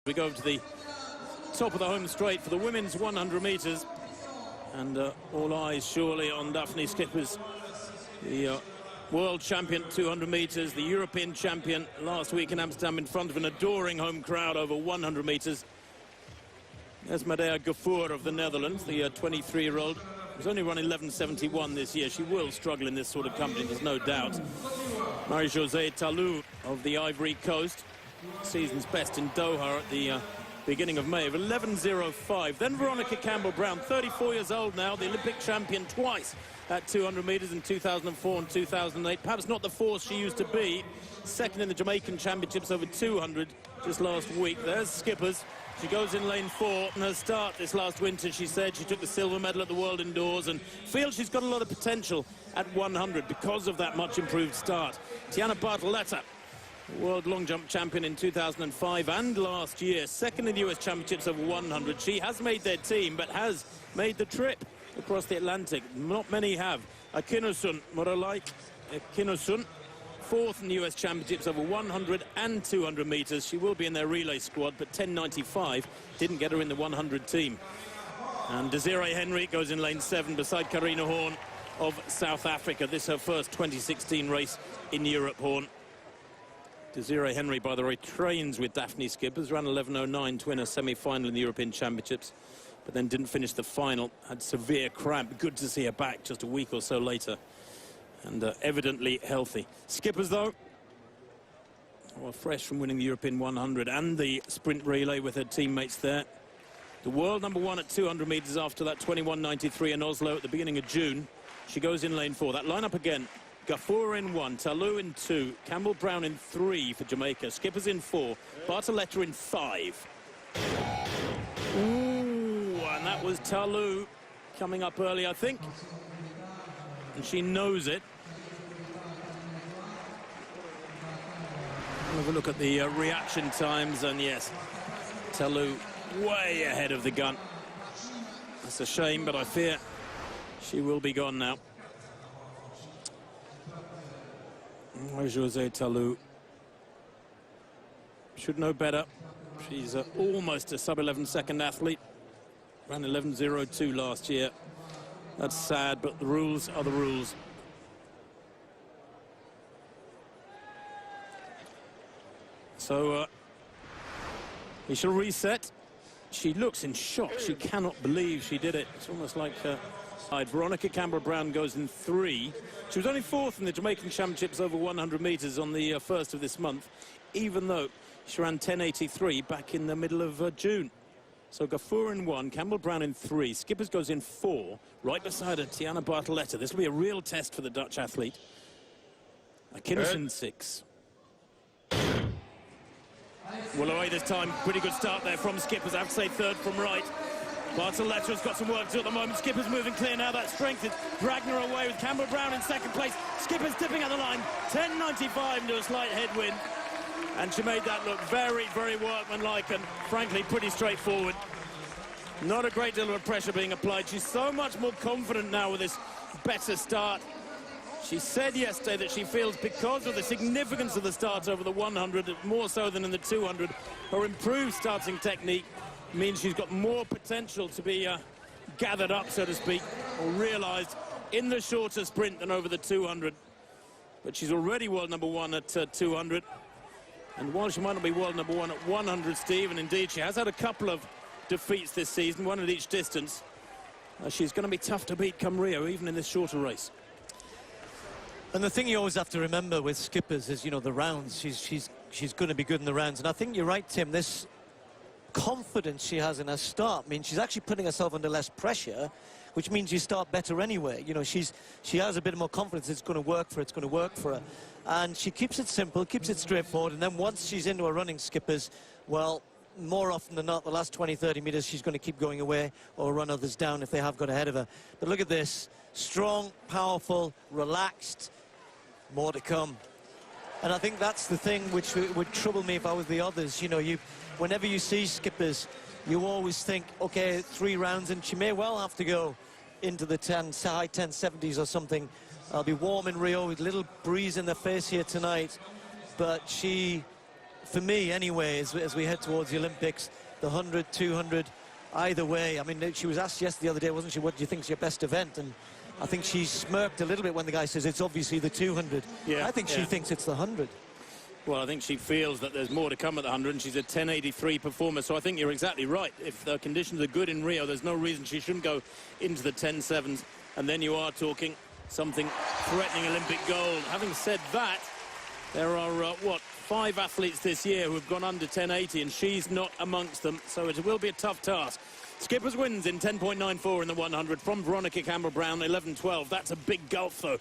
We go to the top of the home straight for the women's 100 metres, and all eyes surely on Dafne Schippers, the world champion 200 metres, the European champion last week in Amsterdam in front of an adoring home crowd over 100 metres. There's Medea Gafour of the Netherlands, the 23-year-old. She's only run 11.71 this year. She will struggle in this sort of company, there's no doubt. Marie-Josée Tallou of the Ivory Coast, season's best in Doha at the beginning of May of 11.05. Then Veronica Campbell-Brown, 34 years old now, the Olympic champion twice at 200 metres in 2004 and 2008. Perhaps not the force she used to be. Second in the Jamaican Championships over 200 just last week. There's Schippers. She goes in lane 4. In her start this last winter, she said she took the silver medal at the World Indoors and feels she's got a lot of potential at 100 because of that much improved start. Tiana Bartoletta, world long jump champion in 2005 and last year, second in the US Championships over 100. She has made their team, but has made the trip across the Atlantic. Not many have. Akinosun, Morolai Akinosun, fourth in the US Championships over 100 and 200 metres. She will be in their relay squad, but 10.95 didn't get her in the 100 team. And Desiree Henry goes in lane 7 beside Karina Horn of South Africa. This is her first 2016 race in Europe, Horn. Desiree Henry, by the way, trains with Dafne Schippers, ran 11.09 to win a semi-final in the European Championships, but then didn't finish the final, had severe cramp. Good to see her back just a week or so later, and evidently healthy. Schippers, though, well, fresh from winning the European 100 and the sprint relay with her teammates there. The world #1 at 200 metres after that 21.93 in Oslo at the beginning of June. She goes in lane 4. That lineup again. Gafour in 1, Tallou in 2, Campbell-Brown in 3 for Jamaica, Schippers in 4, Bartoletta in 5. Ooh, and that was Tallou coming up early, I think. And she knows it. Have a look at the reaction times, and yes, Tallou way ahead of the gun. That's a shame, but I fear she will be gone now. Marie-Josée Tallou should know better. She's almost a sub-11 second athlete. Ran 11.02 last year. That's sad, but the rules are the rules. So we shall reset. She looks in shock. She cannot believe she did it. It's almost like Veronica Campbell-Brown goes in 3. She was only 4th in the Jamaican Championships over 100 metres on the 1st of this month, even though she ran 10.83 back in the middle of June. So Gafour in 1, Campbell-Brown in 3, Schippers goes in 4, right beside her, Tiana Bartoletta. This will be a real test for the Dutch athlete. Akinosun in 6. Well, away this time, pretty good start there from Schippers. I have to say third from right. Bartoletta's got some work to do at the moment. Schippers moving clear now. That strength is dragging her away with Campbell-Brown in second place. Schippers dipping at the line. 10.95 into a slight headwind. And she made that look very, very workmanlike and, frankly, pretty straightforward. Not a great deal of pressure being applied. She's so much more confident now with this better start. She said yesterday that she feels, because of the significance of the start over the 100, more so than in the 200, her improved starting technique means she's got more potential to be gathered up, so to speak, or realised in the shorter sprint than over the 200. But she's already world #1 at 200. And while she might not be world #1 at 100, Steve, and indeed she has had a couple of defeats this season, one at each distance, she's going to be tough to beat come Rio, even in this shorter race. And the thing you always have to remember with Schippers is, you know, the rounds. She's going to be good in the rounds. And I think you're right, Tim. This confidence she has in her start means she's actually putting herself under less pressure, which means you start better anyway. You know, she has a bit more confidence. It's going to work for her. It's going to work for her. And she keeps it simple, keeps it straightforward. And then once she's into her running, Schippers, well, more often than not, the last 20, 30 metres, she's going to keep going away or run others down if they have got ahead of her. But look at this. Strong, powerful, relaxed. More to come. And I think that's the thing which would trouble me if I was the others. You know, whenever you see Schippers, you always think, okay, 3 rounds, and she may well have to go into the high 1070s or something. I'll be warm in Rio with a little breeze in the face here tonight. But she for me anyway, as we head towards the Olympics, the 100, 200, either way. I mean, she was asked the other day, wasn't she, what do you think is your best event? And I think she smirked a little bit when the guy says it's obviously the 200. Yeah, I think she thinks it's the 100. Well, I think she feels that there's more to come at the 100, and she's a 10.83 performer, so I think you're exactly right. If the conditions are good in Rio, there's no reason she shouldn't go into the 10.7s, and then you are talking something threatening Olympic gold. Having said that, there are, 5 athletes this year who have gone under 10.80, and she's not amongst them, so it will be a tough task. Schippers wins in 10.94 in the 100 from Veronica Campbell-Brown, 11.12. That's a big gulf, though.